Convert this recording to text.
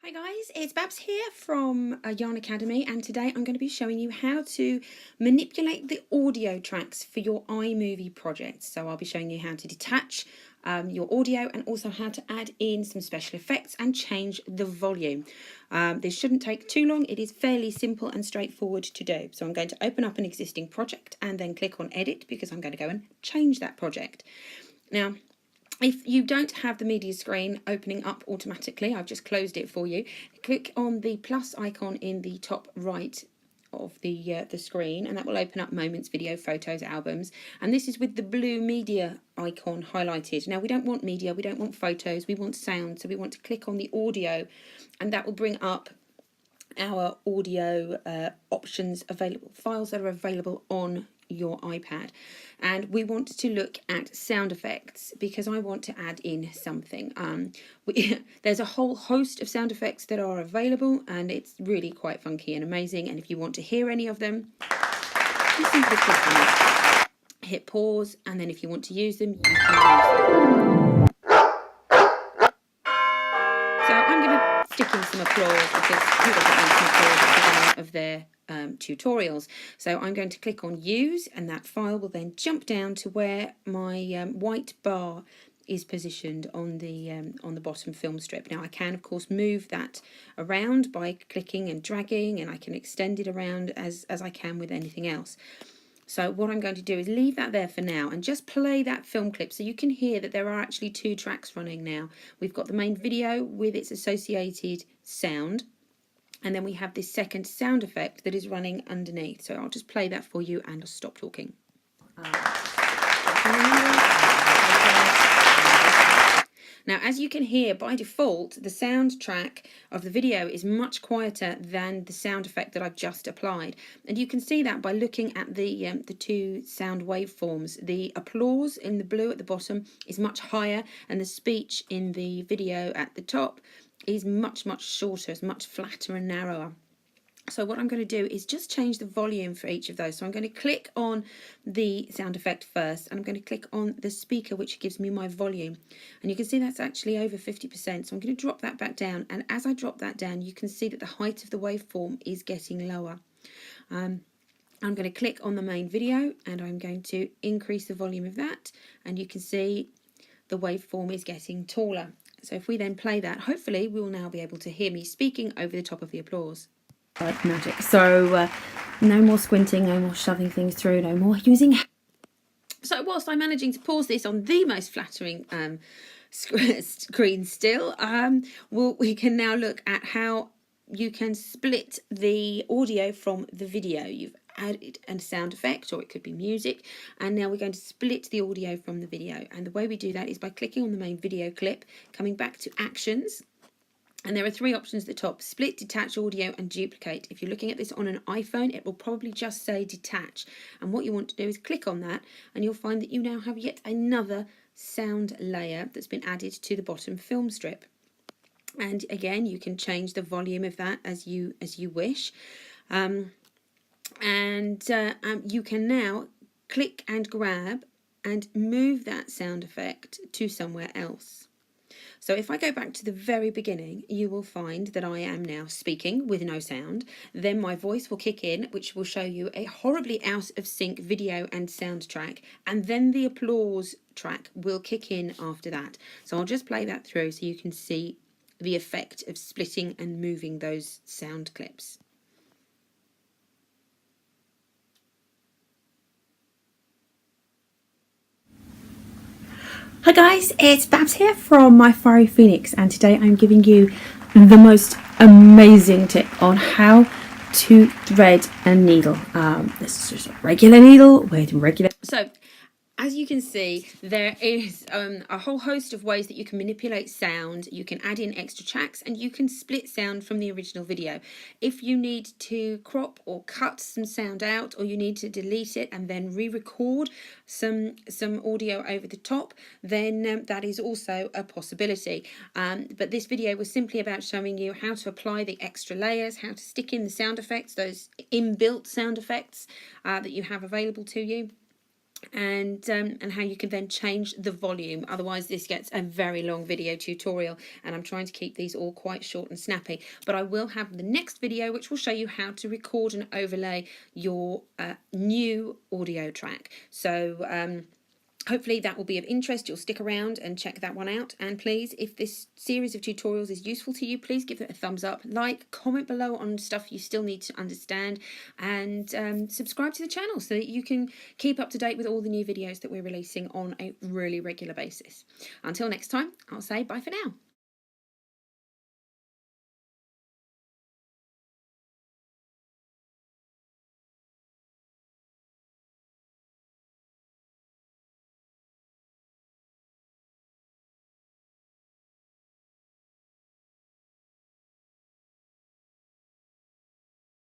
Hi guys, it's Babs here from Yarn Academy, and today I'm going to be showing you how to manipulate the audio tracks for your iMovie project. So I'll be showing you how to detach your audio and also how to add in some special effects and change the volume. This shouldn't take too long. It is fairly simple and straightforward to do. So I'm going to open up an existing project and then click on edit because I'm going to go and change that project. Now, if you don't have the media screen opening up automatically, I've just closed it for you. Click on the plus icon in the top right of the screen, and that will open up moments, video, photos, albums. And this is with the blue media icon highlighted. Now we don't want media, we don't want photos, we want sound. So we want to click on the audio, and that will bring up our audio options available, files that are available on your iPad. And we want to look at sound effects because I want to add in something. There's a whole host of sound effects that are available, and it's really quite funky and amazing. And if you want to hear any of them, you simply click on it, hit pause, and then if you want to use them, you can use them. So I'm going to stick in some applause because who doesn't need some applause at the beginning of their tutorials. So I'm going to click on use, and that file will then jump down to where my white bar is positioned on the bottom film strip. Now I can of course move that around by clicking and dragging, and I can extend it around as I can with anything else. So what I'm going to do is leave that there for now and just play that film clip so you can hear that there are actually two tracks running now. We've got the main video with its associated sound, and then we have this second sound effect that is running underneath. So I'll just play that for you and I'll stop talking. Now, as you can hear, by default, the soundtrack of the video is much quieter than the sound effect that I've just applied. And you can see that by looking at the two sound waveforms. The applause in the blue at the bottom is much higher, and the speech in the video at the top is much shorter, it's much flatter and narrower. So what I'm going to do is just change the volume for each of those. So I'm going to click on the sound effect first, and I'm going to click on the speaker, which gives me my volume. And you can see that's actually over 50%. So I'm going to drop that back down. And as I drop that down, you can see that the height of the waveform is getting lower. I'm going to click on the main video, and I'm going to increase the volume of that. And you can see the waveform is getting taller. So if we then play that, hopefully we will now be able to hear me speaking over the top of the applause. Like magic. So no more squinting, no more shoving things through, no more using. So whilst I'm managing to pause this on the most flattering screen still, we can now look at how you can split the audio from the video. You've added a sound effect, or it could be music, and now we're going to split the audio from the video. And the way we do that is by clicking on the main video clip, coming back to actions. And there are three options at the top: split, detach audio, and duplicate. If you're looking at this on an iPhone, it will probably just say detach. And what you want to do is click on that, and you'll find that you now have yet another sound layer that's been added to the bottom film strip. And again, you can change the volume of that as you wish. You can now click and grab and move that sound effect to somewhere else. So if I go back to the very beginning, you will find that I am now speaking with no sound. Then my voice will kick in, which will show you a horribly out of sync video and sound track. And then the applause track will kick in after that. So I'll just play that through so you can see the effect of splitting and moving those sound clips. Hi guys, it's Babs here from My Fiery Phoenix, and today I'm giving you the most amazing tip on how to thread a needle. This is just a regular needle with regular... So, as you can see, there is a whole host of ways that you can manipulate sound. You can add in extra tracks, and you can split sound from the original video. If you need to crop or cut some sound out, or you need to delete it and then re-record some audio over the top, then that is also a possibility. But this video was simply about showing you how to apply the extra layers, how to stick in the sound effects, those inbuilt sound effects that you have available to you. and how you can then change the volume. Otherwise this gets a very long video tutorial, and I'm trying to keep these all quite short and snappy. But I will have the next video which will show you how to record and overlay your new audio track. So hopefully that will be of interest. You'll stick around and check that one out. And please, if this series of tutorials is useful to you, please give it a thumbs up, like, comment below on stuff you still need to understand, and subscribe to the channel so that you can keep up to date with all the new videos that we're releasing on a really regular basis. Until next time, I'll say bye for now.